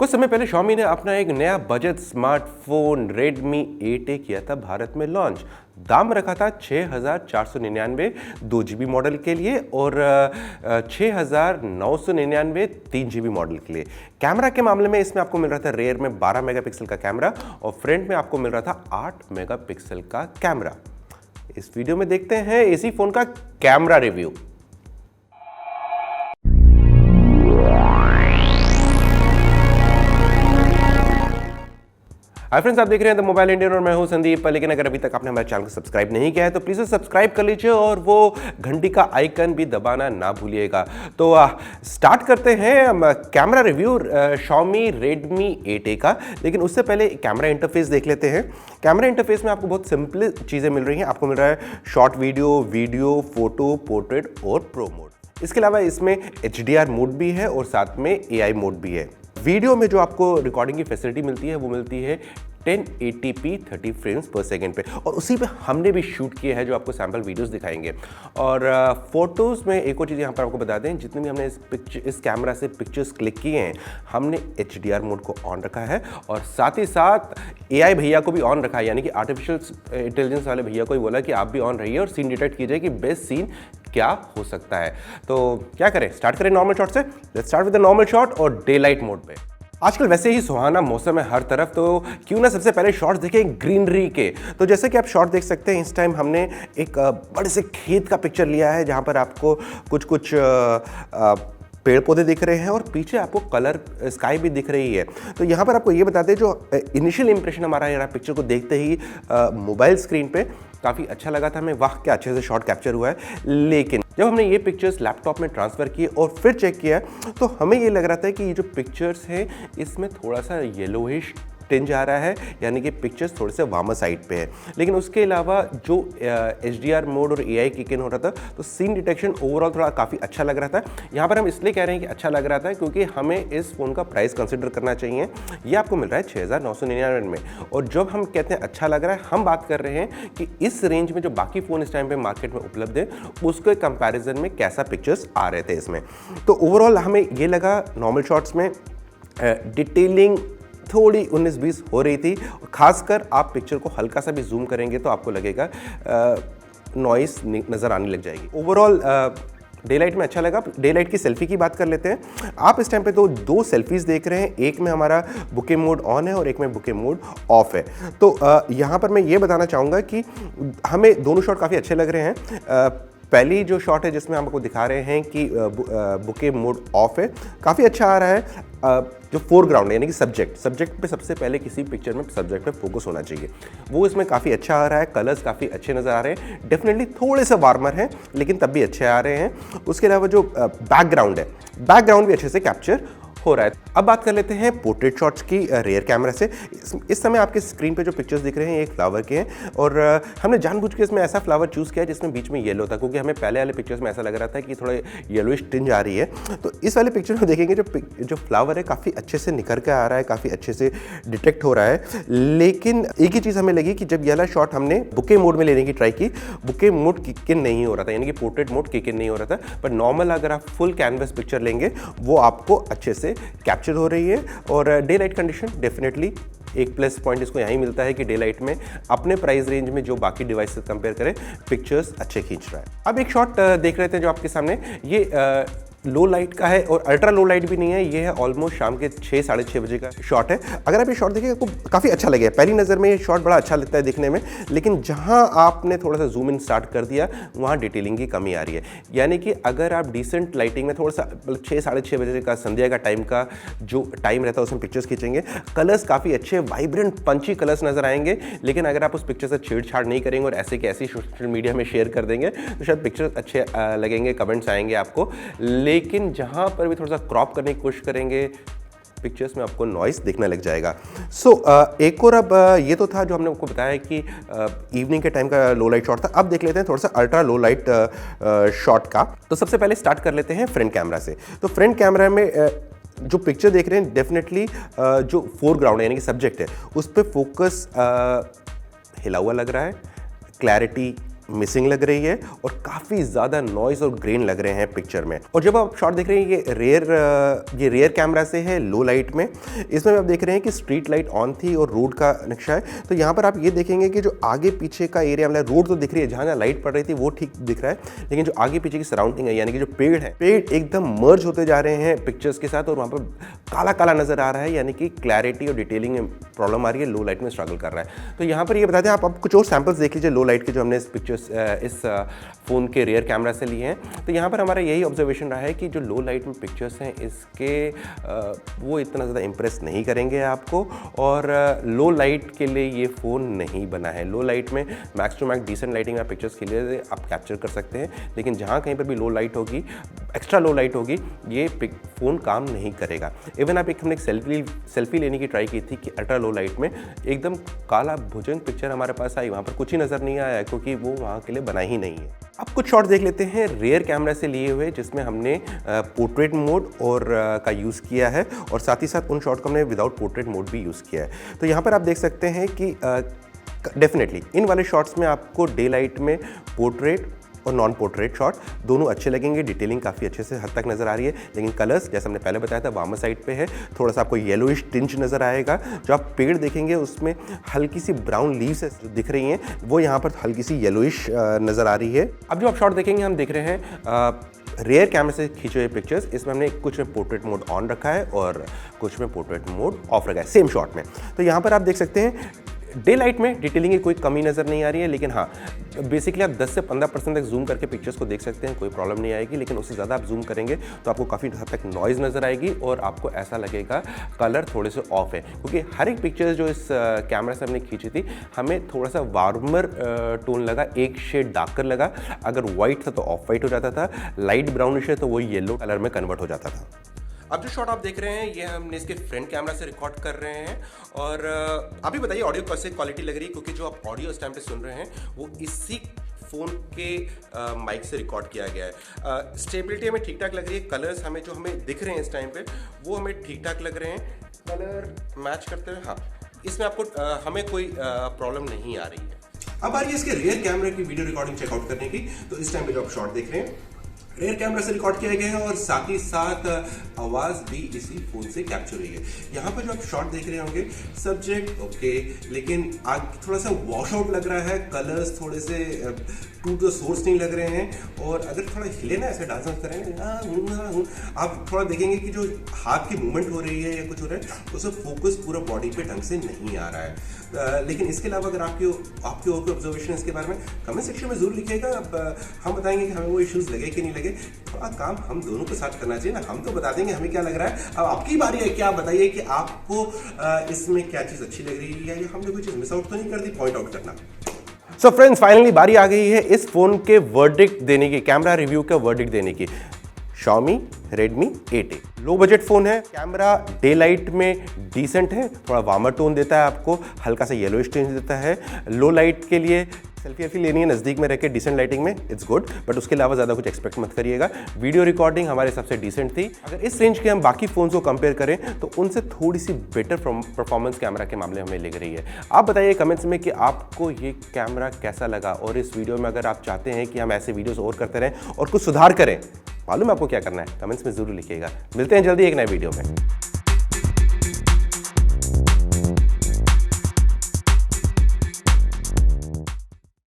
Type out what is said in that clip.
कुछ समय पहले Xiaomi ने अपना एक नया बजट स्मार्टफोन Redmi 8A किया था भारत में लॉन्च। दाम रखा था 6,499 2GB मॉडल के लिए और 6,999 3GB मॉडल के लिए। कैमरा के मामले में इसमें आपको मिल रहा था रेयर में 12 मेगापिक्सल का कैमरा और फ्रंट में आपको मिल रहा था 8 मेगापिक्सल का कैमरा। इस वीडियो में देखते हैं इसी फोन का कैमरा रिव्यू। हाय फ्रेंड्स, आप देख रहे हैं द मोबाइल इंडियन और मैं हूं संदीप। लेकिन अगर अभी तक आपने हमारे चैनल को सब्सक्राइब नहीं किया है तो प्लीज़ सब्सक्राइब कर लीजिए और वो घंटी का आइकन भी दबाना ना भूलिएगा। तो स्टार्ट करते हैं camera review Xiaomi Redmi 8A का। लेकिन उससे पहले कैमरा इंटरफेस देख लेते हैं। कैमरा इंटरफेस में आपको बहुत सिंपल चीज़ें मिल रही हैं। आपको मिल रहा है शॉर्ट वीडियो, फोटो, पोर्ट्रेट और प्रो मोड। इसके अलावा इसमें HDR मोड भी है और साथ में AI मोड भी है। वीडियो में जो आपको रिकॉर्डिंग की फैसिलिटी मिलती है वो मिलती है 1080p 30 फ्रेम्स पर सेकेंड पे और उसी पे हमने भी शूट किया है जो आपको सैम्पल वीडियोस दिखाएंगे। और फोटोज़ में एक और चीज़ यहाँ पर आपको बता दें, जितने भी हमने इस कैमरा से पिक्चर्स क्लिक किए हैं हमने HDR मोड को ऑन रखा है और साथ ही साथ AI भैया को भी ऑन रखा है, यानी कि आर्टिफिशियल इंटेलिजेंस वाले भैया को ही बोला कि आप भी ऑन रहिए और सीन डिटेक्ट कीजिए कि बेस्ट सीन क्या हो सकता है। तो क्या करें, स्टार्ट करें नॉर्मल शॉट से। Let's start with the normal shot और डे लाइट मोड पे। आजकल वैसे ही सुहाना मौसम है हर तरफ, तो क्यों ना सबसे पहले शॉट्स देखें ग्रीनरी के। तो जैसे कि आप शॉट देख सकते हैं, इस टाइम हमने एक बड़े से खेत का पिक्चर लिया है जहां पर आपको कुछ पेड़ पौधे दिख रहे हैं और पीछे आपको कलर स्काई भी दिख रही है। तो यहाँ पर आपको ये बताते हैं जो इनिशियल इंप्रेशन हमारा यहाँ पिक्चर को देखते ही मोबाइल स्क्रीन पे काफ़ी अच्छा लगा था हमें, वाह क्या अच्छे से शॉट कैप्चर हुआ है। लेकिन जब हमने ये पिक्चर्स लैपटॉप में ट्रांसफ़र किए और फिर चेक किया तो हमें ये लग रहा था कि ये जो पिक्चर्स हैं इसमें थोड़ा सा येलोइश टिंज आ रहा है, यानी कि पिक्चर्स थोड़े से वार्मर साइड पे है। लेकिन उसके अलावा जो HDR मोड और AI किक इन हो रहा था तो सीन डिटेक्शन ओवरऑल थोड़ा काफ़ी अच्छा लग रहा था। यहाँ पर हम इसलिए कह रहे हैं कि अच्छा लग रहा था क्योंकि हमें इस फ़ोन का प्राइस कंसिडर करना चाहिए। ये आपको मिल रहा है 6,999 में और जब हम कहते हैं अच्छा लग रहा है, हम बात कर रहे हैं कि इस रेंज में जो बाकी फ़ोन इस टाइम पर मार्केट में उपलब्ध है उसके कंपेरिजन में कैसा पिक्चर्स आ रहे थे इसमें। तो ओवरऑल हमें ये लगा नॉर्मल शॉट्स में डिटेलिंग थोड़ी 19-20 हो रही थी। खासकर आप पिक्चर को हल्का सा भी जूम करेंगे तो आपको लगेगा नॉइस नज़र आने लग जाएगी। ओवरऑल डे लाइट में अच्छा लगा। डे लाइट की सेल्फी की बात कर लेते हैं। आप इस टाइम पे तो दो सेल्फीज़ देख रहे हैं, एक में हमारा बुके मोड ऑन है और एक में बुके मोड ऑफ है। तो यहाँ पर मैं ये बताना चाहूँगा कि हमें दोनों शॉट काफ़ी अच्छे लग रहे हैं। पहली जो शॉट है जिसमें हम आपको दिखा रहे हैं कि बुके मोड ऑफ है, काफ़ी अच्छा आ रहा है। जो फोरग्राउंड है यानी कि सब्जेक्ट पे सबसे पहले किसी पिक्चर में सब्जेक्ट पे फोकस होना चाहिए, वो इसमें काफ़ी अच्छा आ रहा है। कलर्स काफ़ी अच्छे नज़र आ रहे हैं, डेफिनेटली थोड़े से वार्मर हैं लेकिन तब भी अच्छे आ रहे हैं। उसके अलावा जो बैकग्राउंड है, बैकग्राउंड भी अच्छे से कैप्चर हो रहा है। अब बात कर लेते हैं पोर्ट्रेट शॉट्स की रेयर कैमरा से। इस समय आपके स्क्रीन पे जो पिक्चर्स दिख रहे हैं ये एक फ्लावर के हैं और हमने जानबूझ के इसमें ऐसा फ्लावर चूज़ किया है जिसमें बीच में येलो था, क्योंकि हमें पहले वाले पिक्चर्स में ऐसा लग रहा था कि थोड़ा येलोइश टिंज आ रही है। तो इस वाले पिक्चर में देखेंगे जो फ्लावर है काफ़ी अच्छे से निखर के आ रहा है, काफ़ी अच्छे से डिटेक्ट हो रहा है। लेकिन एक ही चीज़ हमें लगी कि जब ये वाला शॉट हमने बुके मोड में लेने की ट्राई की, बुके मोड किक इन नहीं हो रहा था, यानी कि पोर्ट्रेट मोड किक इन नहीं हो रहा था। पर नॉर्मल अगर आप फुल कैनवस पिक्चर लेंगे वो आपको अच्छे से कैप्चर हो रही है। और डे लाइट कंडीशन डेफिनेटली एक प्लस पॉइंट इसको यहाँ ही मिलता है कि डे लाइट में अपने प्राइस रेंज में जो बाकी डिवाइस से कंपेयर करें पिक्चर्स अच्छे खींच रहा है। अब एक शॉट देख रहे थे जो आपके सामने, ये लो लाइट का है और अल्ट्रा लो लाइट भी नहीं है, ये है ऑलमोस्ट शाम के 6 साढ़े 6 बजे का शॉट है। अगर आप ये शॉट देखिए आपको काफ़ी अच्छा लगेगा, पहली नज़र में ये शॉट बड़ा अच्छा लगता है दिखने में, लेकिन जहां आपने थोड़ा सा जूम इन स्टार्ट कर दिया वहां डिटेलिंग की कमी आ रही है। यानी कि अगर आप डिसेंट लाइटिंग में थोड़ा सा 6 साढ़े 6 बजे का संध्या का टाइम का जो टाइम रहता है उसमें पिक्चर्स खींचेंगे, कलर्स काफ़ी अच्छे वाइब्रेंट पंची कलर्स नजर आएंगे। लेकिन अगर आप उस पिक्चर से छेड़छाड़ नहीं करेंगे और ऐसे के ऐसे सोशल मीडिया में शेयर कर देंगे तो शायद पिक्चर्स अच्छे लगेंगे, कमेंट्स आएंगे आपको। लेकिन जहां पर भी थोड़ा सा क्रॉप करने की कोशिश करेंगे पिक्चर्स में आपको नॉइस दिखने लग जाएगा। एक और अब ये तो था जो हमने आपको बताया कि इवनिंग के टाइम का लो लाइट शॉट था। अब देख लेते हैं थोड़ा सा अल्ट्रा लो लाइट शॉट का। तो सबसे पहले स्टार्ट कर लेते हैं फ्रंट कैमरा से। तो फ्रंट कैमरा में जो पिक्चर देख रहे हैं डेफिनेटली जो फोरग्राउंड है यानी कि सब्जेक्ट है उस पर फोकस हिला हुआ लग रहा है। क्लैरिटी मिसिंग लग रही है और काफ़ी ज़्यादा नॉइज़ और ग्रेन लग रहे हैं पिक्चर में। और जब आप शॉट देख रहे हैं ये रेयर कैमरा से है लो लाइट में। इसमें आप देख रहे हैं कि स्ट्रीट लाइट ऑन थी और रोड का नक्शा है। तो यहाँ पर आप ये देखेंगे कि जो आगे पीछे का एरिया मतलब रोड तो दिख रही है, जहाँ लाइट पड़ रही थी वो ठीक दिख रहा है, लेकिन जो आगे पीछे की सराउंडिंग है यानी कि जो पेड़ है, पेड़ एकदम मर्ज होते जा रहे हैं पिक्चर्स के साथ और वहाँ पर काला काला नजर आ रहा है, यानी कि क्लैरिटी और डिटेलिंग में प्रॉब्लम आ रही है, लो लाइट में स्ट्रगल कर रहा है। तो यहाँ पर ये बताते हैं आप कुछ और सैंपल्स देख लीजिए लो लाइट के जो हमने इस फ़ोन के रियर कैमरा से लिए हैं। तो यहाँ पर हमारा यही ऑब्जर्वेशन रहा है कि जो लो लाइट में पिक्चर्स हैं इसके वो इतना ज़्यादा इंप्रेस नहीं करेंगे आपको, और लो लाइट के लिए ये फ़ोन नहीं बना है। लो लाइट में max to max decent lighting में पिक्चर्स के लिए आप कैप्चर कर सकते हैं, लेकिन जहाँ कहीं पर भी लो लाइट होगी, एक्स्ट्रा लो लाइट होगी, ये फ़ोन काम नहीं करेगा। इवन आप हमने एक सेल्फी लेने की ट्राई की थी कि अल्ट्रा लो लाइट में एकदम काला भुजंग पिक्चर हमारे पास आई, वहाँ पर कुछ ही नज़र नहीं आया क्योंकि वो वहाँ के लिए बना ही नहीं है। अब कुछ शॉट देख लेते हैं रियर कैमरा से लिए हुए, जिसमें हमने पोर्ट्रेट मोड और का यूज़ किया है, और साथ ही साथ उन शॉट को हमने विदाउट पोर्ट्रेट मोड भी यूज़ किया है। तो यहाँ पर आप देख सकते हैं कि डेफिनेटली इन वाले शॉट्स में आपको डे लाइट में पोर्ट्रेट और नॉन पोर्ट्रेट शॉट दोनों अच्छे लगेंगे, डिटेलिंग काफ़ी अच्छे से हद तक नज़र आ रही है। लेकिन कलर्स जैसे हमने पहले बताया था वार्मर साइड पे है, थोड़ा सा आपको येलोइश टिंच नज़र आएगा। जो आप पेड़ देखेंगे उसमें हल्की सी ब्राउन लीव्स जो दिख रही हैं वो यहाँ पर हल्की सी येलोइश नज़र आ रही है। अब जो आप शॉट देखेंगे हम देख रहे हैं रेयर कैमरे से खींचे हुए पिक्चर्स। इसमें हमने कुछ में पोर्ट्रेट मोड ऑन रखा है और कुछ में पोर्ट्रेट मोड ऑफ रखा है सेम शॉट में। तो यहाँ पर आप देख सकते हैं डे लाइट में डिटेलिंग की कोई कमी नज़र नहीं आ रही है, लेकिन हाँ बेसिकली आप 10 से 15% तक जूम करके पिक्चर्स को देख सकते हैं, कोई प्रॉब्लम नहीं आएगी। लेकिन उससे ज़्यादा आप जूम करेंगे तो आपको काफ़ी हद तक नॉइज़ नज़र आएगी और आपको ऐसा लगेगा कलर थोड़े से ऑफ है, क्योंकि हर एक पिक्चर जो इस कैमरा से हमने खींची थी हमें थोड़ा सा वार्मर टोन लगा, एक शेड डार्कर लगा। अगर वाइट था तो ऑफ वाइट हो जाता था, लाइट ब्राउनिश है तो वो येलो कलर में कन्वर्ट हो जाता था। अब जो शॉट आप देख रहे हैं ये हमने इसके फ्रंट कैमरा से रिकॉर्ड कर रहे हैं, और आप भी बताइए ऑडियो कैसे क्वालिटी लग रही है, क्योंकि जो आप ऑडियो इस टाइम पे सुन रहे हैं वो इसी फ़ोन के माइक से रिकॉर्ड किया गया है। स्टेबिलिटी हमें ठीक ठाक लग रही है, कलर्स हमें दिख रहे हैं इस टाइम पे वो हमें ठीक ठाक लग रहे हैं, कलर मैच करते हुए। हाँ, इसमें आपको हमें कोई प्रॉब्लम नहीं आ रही है। अब आ रही है इसके रियर कैमरे की वीडियो रिकॉर्डिंग चेकआउट करने की। तो इस टाइम पे जो आप शॉट देख रहे हैं रेयर कैमरा से रिकॉर्ड किया गया है और साथ ही साथ आवाज़ भी इसी फोन से कैप्चर हुई है। यहाँ पर जो आप शॉट देख रहे होंगे सब्जेक्ट ओके, लेकिन आज थोड़ा सा वॉश आउट लग रहा है, कलर्स थोड़े से टू द सोर्स नहीं लग रहे हैं, और अगर थोड़ा हिले ना ऐसे डांस करें आप थोड़ा देखेंगे कि जो हाथ की मूवमेंट हो रही है या कुछ हो रहा है उससे फोकस पूरा बॉडी पे ढंग से नहीं आ रहा है। लेकिन इसके अलावा अगर आपकी और कोई ऑब्जर्वेशन इसके बारे में कमेंट सेक्शन में जरूर लिखिएगा। हम बताएंगे कि हमें वो इश्यूज लगे कि नहीं लगे। थोड़ा काम हम दोनों को साथ करना चाहिए ना, हम तो बता देंगे हमें क्या लग रहा है। अब आपकी बारी है कि आप बताइए कि आपको इसमें क्या चीज़ अच्छी लग रही है या हमने कोई चीज़ मिस आउट तो नहीं कर दी, पॉइंट आउट करना। सो फ्रेंड्स फाइनली बारी आ गई है इस फोन के वर्डिक्ट देने की, कैमरा रिव्यू का वर्डिक्ट देने की। Xiaomi Redmi 8A low budget phone है, कैमरा डे लाइट में डिसेंट है, थोड़ा वार्मर टोन देता है आपको, हल्का सा येलोइश टिंच देता है। लो लाइट के लिए सेल्फी लेनी है नज़दीक में रह के डिसेंट लाइटिंग में, इट्स गुड, बट उसके अलावा ज़्यादा कुछ एक्सपेक्ट मत करिएगा। वीडियो रिकॉर्डिंग हमारे हिसाब से डिसेंट थी। अगर इस रेंज के हम बाकी फ़ोन्स को कंपेयर करें तो उनसे थोड़ी सी बेटर परफॉर्मेंस कैमरा के मामले हमें लग रही है। आप बताइए कमेंट्स में कि आपको ये कैमरा कैसा लगा, और इस वीडियो में अगर आप चाहते हैं कि हम ऐसे वीडियोज़ और करते रहें और कुछ सुधार करें, मालूम है आपको क्या करना है, कमेंट्स में ज़रूर लिखिएगा। मिलते हैं जल्दी एक नए वीडियो में।